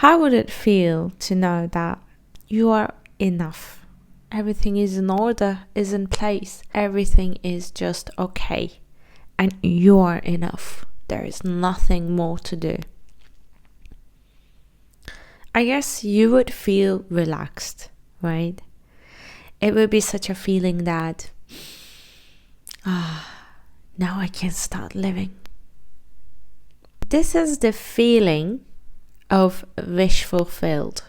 How would it feel to know that you are enough? Everything is in order, is in place. Everything is just okay. And you are enough. There is nothing more to do. I guess you would feel relaxed, right? It would be such a feeling that, now I can start living. This is the feeling of wish fulfilled,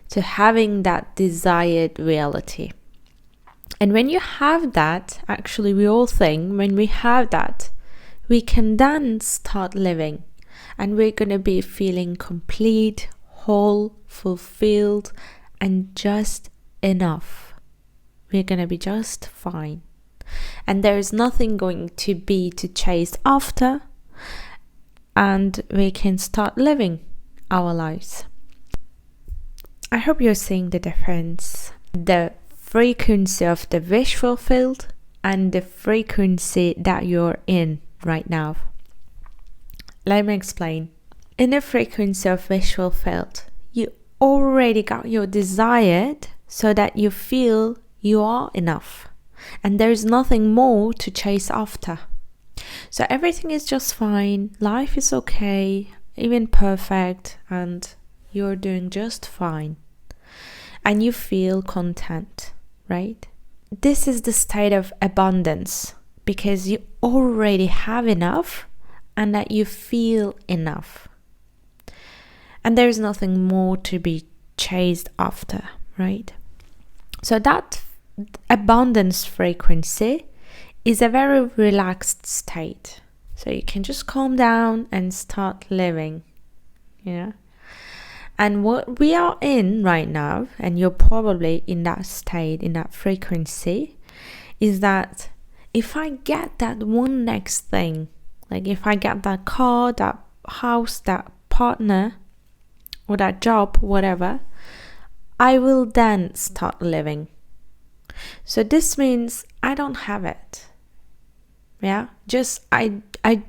to having that desired reality. And when you have that, actually we all think when we have that, we can then start living. And we're going to be feeling complete, whole, fulfilled, and just enough. We're going to be just fine. And there is nothing going to be to chase after. And we can start living our lives. I hope you're seeing the difference. The frequency of the wish fulfilled and the frequency that you're in right now. Let me explain. In the frequency of wish fulfilled, you already got your desired so that you feel you are enough. And there is nothing more to chase after. So everything is just fine, life is okay, even perfect, and you're doing just fine. And you feel content, right? This is the state of abundance because you already have enough and that you feel enough. And there's nothing more to be chased after, right? So that abundance frequency is a very relaxed state. So you can just calm down and start living, And what we are in right now, and you're probably in that state, in that frequency, is that if I get that one next thing, like if I get that car, that house, that partner, or that job, whatever, I will then start living. So this means I don't have it. I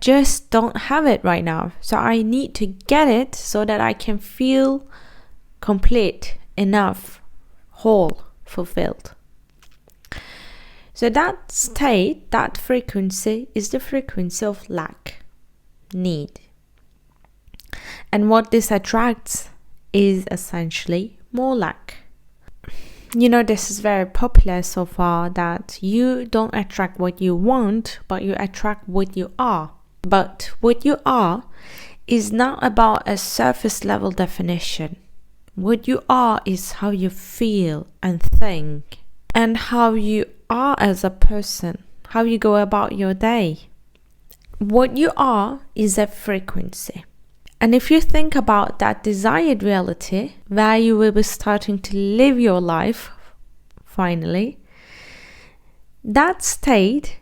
just don't have it right now. So I need to get it so that I can feel complete, enough, whole, fulfilled. So that state, that frequency is the frequency of lack, need. And what this attracts is essentially more lack. This is very popular so far, that you don't attract what you want, but you attract what you are. But what you are is not about a surface level definition. What you are is how you feel and think, and how you are as a person, how you go about your day. What you are is a frequency. And if you think about that desired reality, where you will be starting to live your life, finally, that state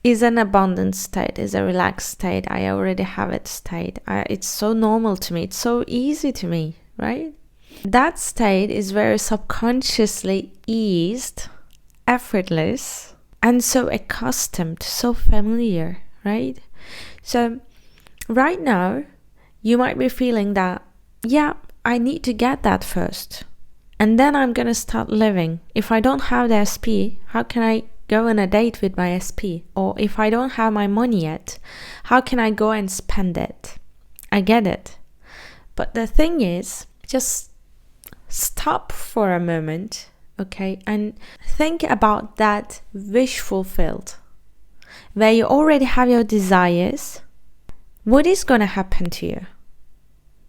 is an abundant state, is a relaxed state. I already have it state. It's so normal to me. It's so easy to me, right? That state is very subconsciously eased, effortless, and so accustomed, so familiar, right? So right now, you might be feeling that, I need to get that first. And then I'm going to start living. If I don't have the SP, how can I go on a date with my SP? Or if I don't have my money yet, how can I go and spend it? I get it. But the thing is, just stop for a moment, okay? And think about that wish fulfilled, where you already have your desires. What is going to happen to you?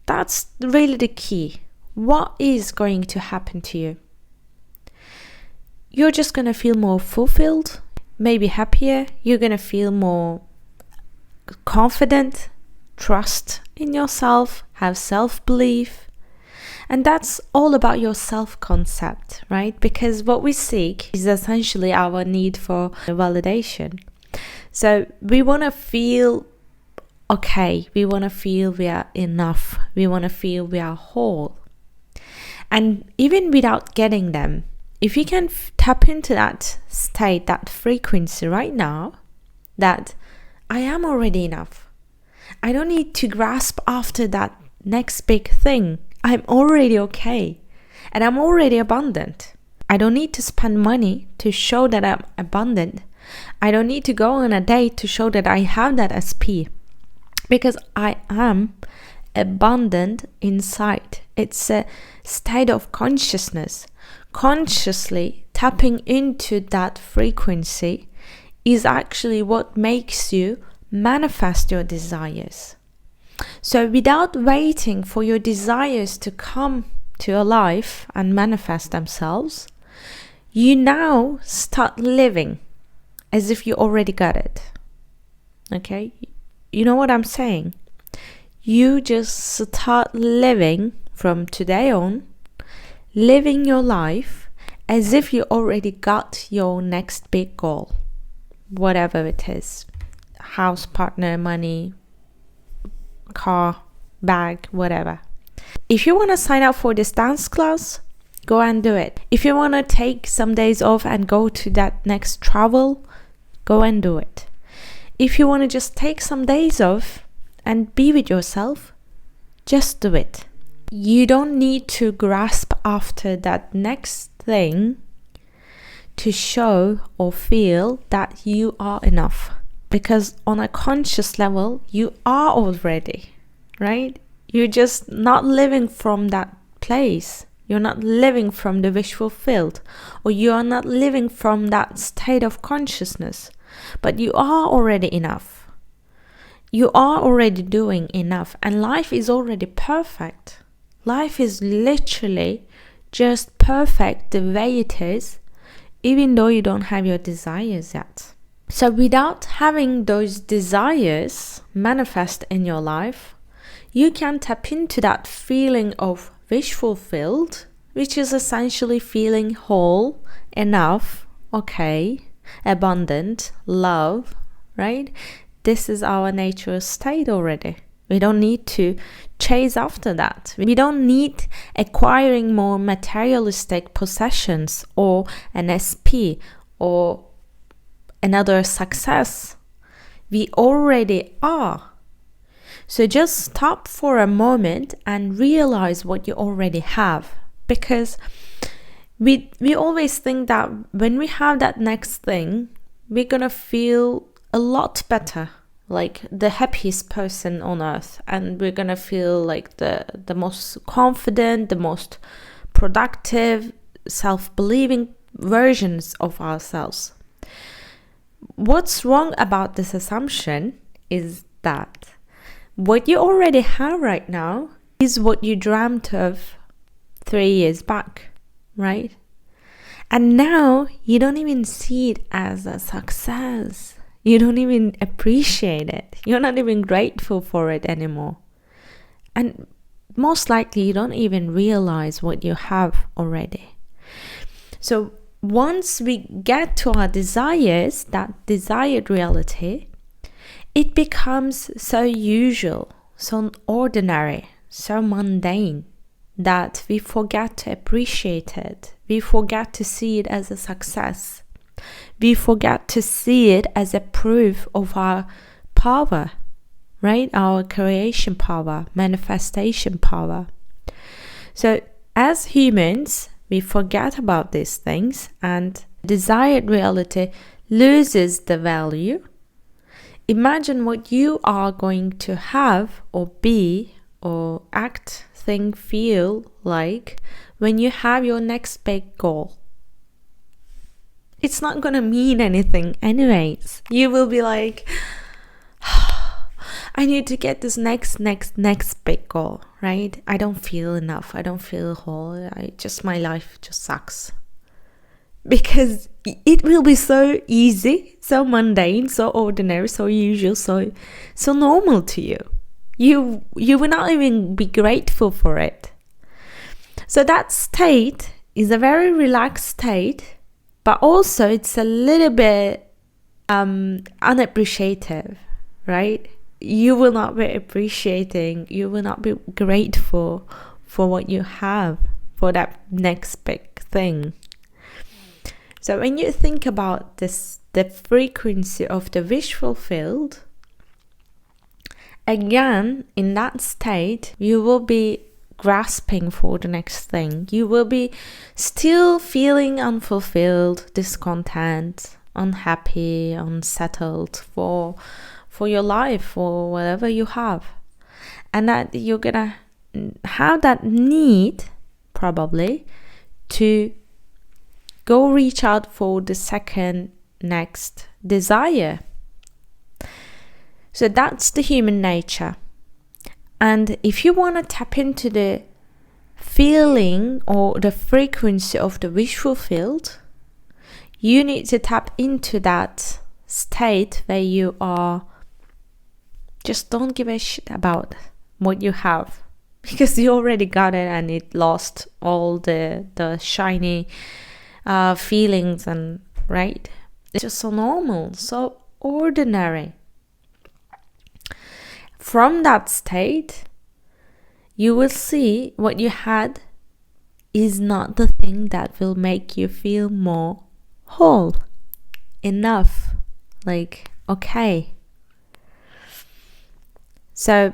That's really the key. What is going to happen to you? You're just going to feel more fulfilled, maybe happier. You're going to feel more confident, trust in yourself, have self-belief. And that's all about your self-concept, right? Because what we seek is essentially our need for validation. So we want to feel okay, we want to feel we are enough, we want to feel we are whole. And even without getting them, if you can tap into that state, that frequency right now, that I am already enough. I don't need to grasp after that next big thing. I'm already okay. And I'm already abundant. I don't need to spend money to show that I'm abundant. I don't need to go on a date to show that I have that SP. Because I am abundant inside. It's a state of consciousness. Consciously tapping into that frequency is actually what makes you manifest your desires. So without waiting for your desires to come to your life and manifest themselves, you now start living as if you already got it. Okay? You know what I'm saying? You just start living from today on, living your life as if you already got your next big goal, whatever it is. House, partner, money, car, bag, whatever. If you want to sign up for this dance class, go and do it. If you want to take some days off and go to that next travel, go and do it. If you want to just take some days off and be with yourself, just do it. You don't need to grasp after that next thing to show or feel that you are enough. Because on a conscious level, you are already, right? You're just not living from that place. You're not living from the wish fulfilled, or you are not living from that state of consciousness. But you are already enough. You are already doing enough, and life is already perfect. Life is literally just perfect the way it is, even though you don't have your desires yet. So without having those desires manifest in your life, you can tap into that feeling of wish fulfilled, which is essentially feeling whole, enough, okay, abundant, love, right? This is our natural state already. We don't need to chase after that. We don't need acquiring more materialistic possessions or an SP or another success. We already are. So just stop for a moment and realize what you already have. Because we always think that when we have that next thing, we're gonna feel a lot better, like the happiest person on earth, and we're gonna feel like the most confident, the most productive, self-believing versions of ourselves. What's wrong about this assumption is that what you already have right now is what you dreamt of 3 years back, right? And now you don't even see it as a success. You don't even appreciate it. You're not even grateful for it anymore. And most likely you don't even realize what you have already. So once we get to our desires, that desired reality, it becomes so usual, so ordinary, so mundane that we forget to appreciate it. We forget to see it as a success. We forget to see it as a proof of our power, right? Our creation power, manifestation power. So as humans, we forget about these things, and desired reality loses the value. Imagine what you are going to have or be or act, think, feel like when you have your next big goal. It's not gonna mean anything anyways. You will be like, I need to get this next big goal, right? I don't feel enough. I don't feel whole. My life just sucks. Because it will be so easy, so mundane, so ordinary, so usual, so normal to you. You will not even be grateful for it. So that state is a very relaxed state, but also it's a little bit unappreciative, right? You will not be appreciating, you will not be grateful for what you have, for that next big thing. So when you think about this, the frequency of the wish fulfilled, again, in that state, you will be grasping for the next thing. You will be still feeling unfulfilled, discontent, unhappy, unsettled for your life, for whatever you have. And that you're gonna have that need probably to go reach out for the second next desire. So that's the human nature. And if you want to tap into the feeling or the frequency of the wish fulfilled, you need to tap into that state where you are just don't give a shit about what you have, because you already got it and it lost all the shiny feelings, and right, it's just so normal, so ordinary. From that state, you will see what you had is not the thing that will make you feel more whole, enough, like okay. So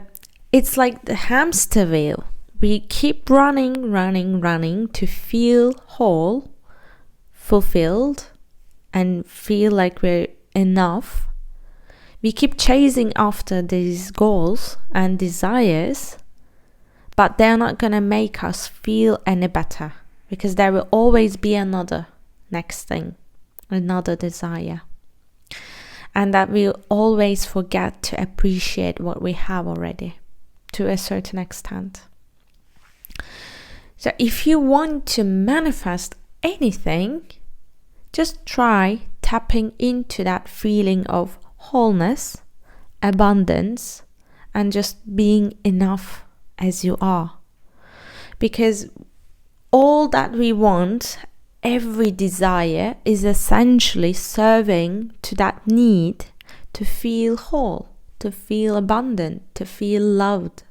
it's like the hamster wheel. We keep running to feel whole, fulfilled, and feel like we're enough. We keep chasing after these goals and desires, but they're not going to make us feel any better, because there will always be another next thing, another desire. And that we'll always forget to appreciate what we have already to a certain extent. So if you want to manifest anything, just try tapping into that feeling of wholeness, abundance, and just being enough as you are. Because all that we want, every desire, is essentially serving to that need to feel whole, to feel abundant, to feel loved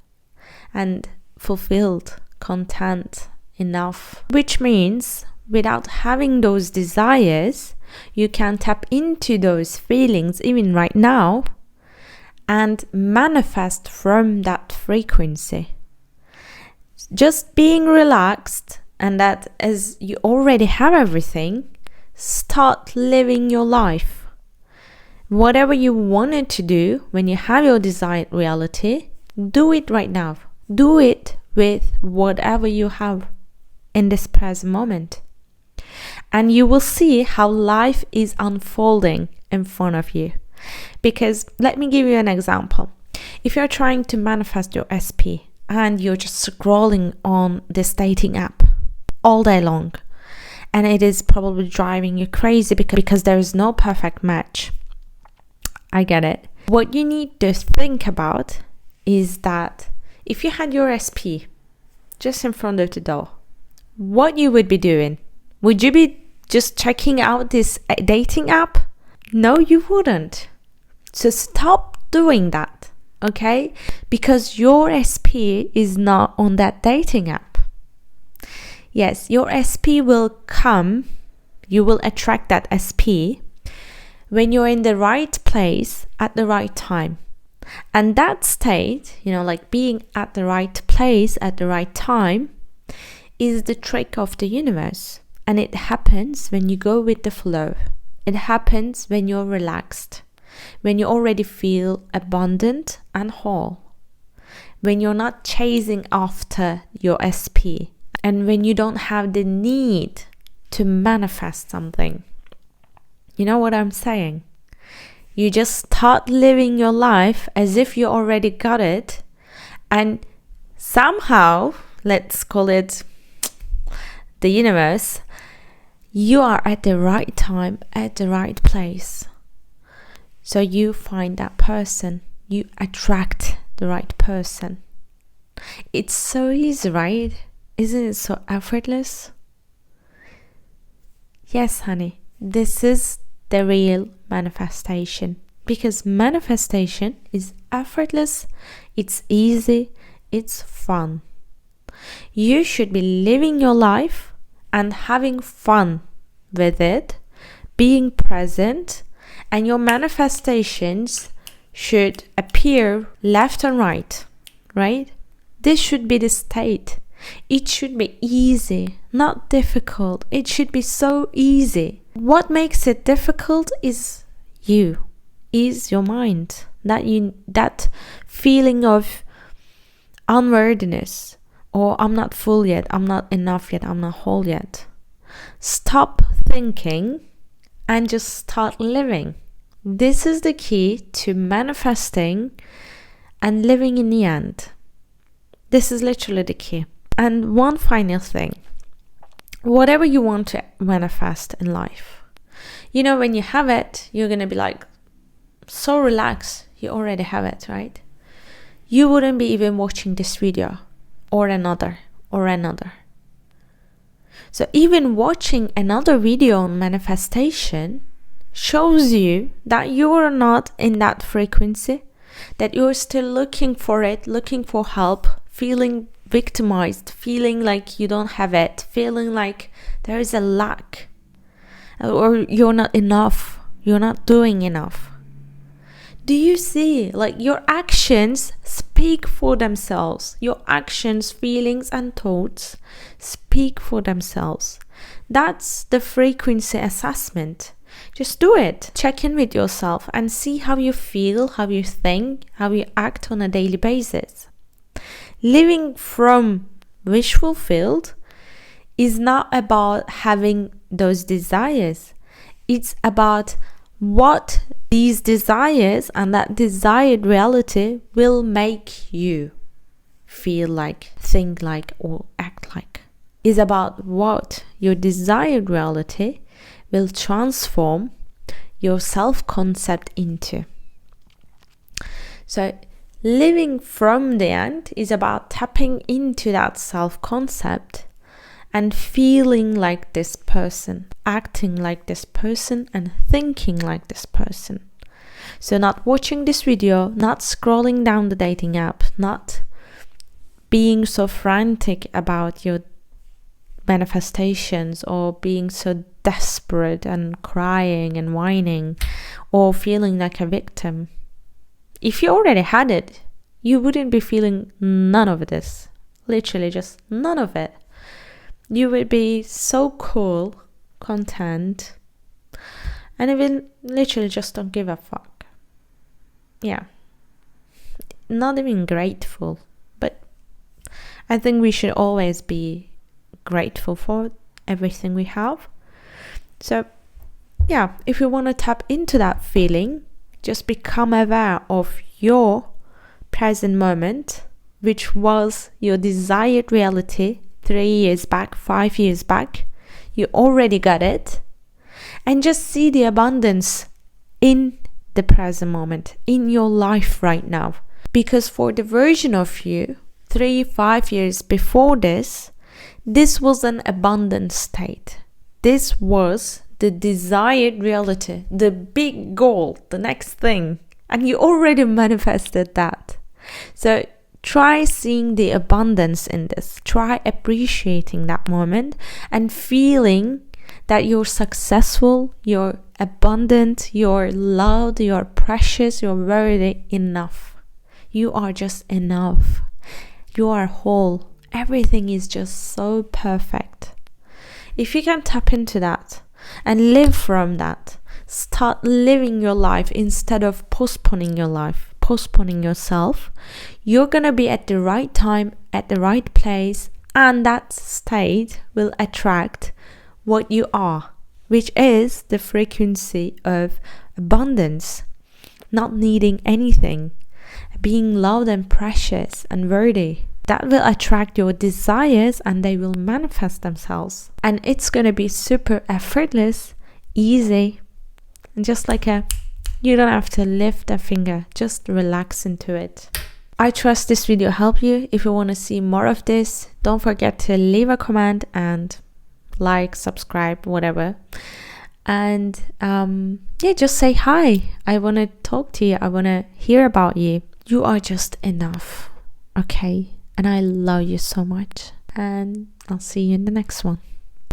and fulfilled, content, enough. Which means without having those desires, you can tap into those feelings even right now and manifest from that frequency. Just being relaxed, and that as you already have everything, start living your life. Whatever you wanted to do when you have your desired reality, do it right now. Do it with whatever you have in this present moment. And you will see how life is unfolding in front of you. Because let me give you an example. If you're trying to manifest your SP and you're just scrolling on this dating app all day long, and it is probably driving you crazy because there is no perfect match. I get it. What you need to think about is that if you had your SP just in front of the door, what you would be doing? Would you be just checking out this dating app? No, you wouldn't. So stop doing that, okay? Because your SP is not on that dating app. Yes, your SP will come, you will attract that SP when you're in the right place at the right time. And that state, like being at the right place at the right time, is the trick of the universe. And it happens when you go with the flow. It happens when you're relaxed, when you already feel abundant and whole, when you're not chasing after your SP, and when you don't have the need to manifest something. You know what I'm saying? You just start living your life as if you already got it, and somehow, let's call it the universe, you are at the right time, at the right place. So you find that person, you attract the right person. It's so easy, right? Isn't it so effortless? Yes, honey, this is the real manifestation. Because manifestation is effortless, it's easy, it's fun. You should be living your life and having fun with it, being present, and your manifestations should appear left and right, right? This should be the state. It should be easy, not difficult. It should be so easy. What makes it difficult is your mind. That feeling of unworthiness, or I'm not full yet, I'm not enough yet, I'm not whole yet. Stop thinking and just start living. This is the key to manifesting and living in the end. This is literally the key. And one final thing, whatever you want to manifest in life, when you have it, you're going to be like so relaxed. You already have it, right? You wouldn't be even watching this video or another. So even watching another video on manifestation shows you that you're not in that frequency, that you're still looking for it, looking for help, feeling victimized, feeling like you don't have it, feeling like there is a lack, or you're not enough, you're not doing enough. Do you see? Like, your actions speak for themselves. Your actions, feelings, and thoughts speak for themselves. That's the frequency assessment. Just do it. Check in with yourself and see how you feel, how you think, how you act on a daily basis. Living from wish fulfilled is not about having those desires. It's about what these desires and that desired reality will make you feel like, think like, or act like. It's about what your desired reality will transform your self-concept into. So living from the end is about tapping into that self-concept and feeling like this person, acting like this person, and thinking like this person. So not watching this video, not scrolling down the dating app, not being so frantic about your manifestations, or being so desperate and crying and whining, or feeling like a victim. If you already had it, you wouldn't be feeling none of this. Literally just none of it. You would be so cool, content, and even literally just don't give a fuck. Yeah. Not even grateful, but I think we should always be grateful for everything we have. So yeah, if you want to tap into that feeling, just become aware of your present moment, which was your desired reality 3 years back, 5 years back. You already got it. And just see the abundance in the present moment, in your life right now. Because for the version of you 3-5 years before this was an abundant state. This was the desired reality, the big goal, the next thing. And you already manifested that. So try seeing the abundance in this. Try appreciating that moment and feeling that you're successful, you're abundant, you're loved, you're precious, you're worthy enough. You are just enough. You are whole. Everything is just so perfect. If you can tap into that and live from that, start living your life instead of postponing your life, postponing yourself, you're gonna be at the right time, at the right place, and that state will attract what you are, which is the frequency of abundance, not needing anything, being loved and precious and worthy. That will attract your desires and they will manifest themselves. And it's gonna be super effortless, easy, and just like you don't have to lift a finger, just relax into it. I trust this video helped you. If you want to see more of this, don't forget to leave a comment and like, subscribe, whatever. And just say hi. I want to talk to you. I want to hear about you. You are just enough, okay? And I love you so much. And I'll see you in the next one.